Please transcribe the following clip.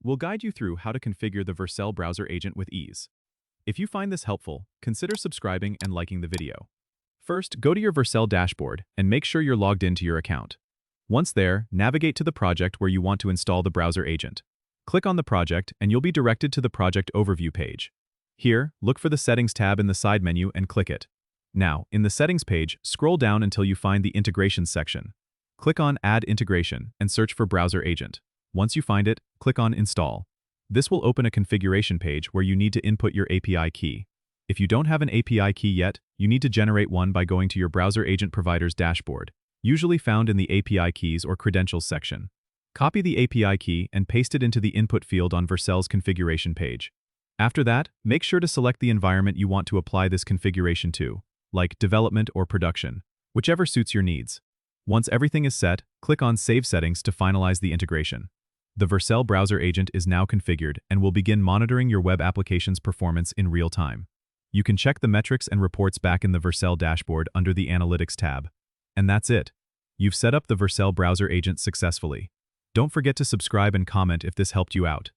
we'll guide you through how to configure the Vercel Browser Agent with ease. If you find this helpful, consider subscribing and liking the video. First, go to your Vercel dashboard and make sure you're logged into your account. Once there, navigate to the project where you want to install the browser agent. Click on the project and you'll be directed to the project overview page. Here, look for the Settings tab in the side menu and click it. Now, in the Settings page, scroll down until you find the Integrations section. Click on Add Integration and search for Browser Agent. Once you find it, click on Install. This will open a configuration page where you need to input your API key. If you don't have an API key yet, you need to generate one by going to your browser agent provider's dashboard, usually found in the API Keys or Credentials section. Copy the API key and paste it into the input field on Vercel's configuration page. After that, make sure to select the environment you want to apply this configuration to, like development or production, whichever suits your needs. Once everything is set, click on Save Settings to finalize the integration. The Vercel Browser Agent is now configured and will begin monitoring your web application's performance in real time. You can check the metrics and reports back in the Vercel dashboard under the Analytics tab. And that's it. You've set up the Vercel Browser Agent successfully. Don't forget to subscribe and comment if this helped you out.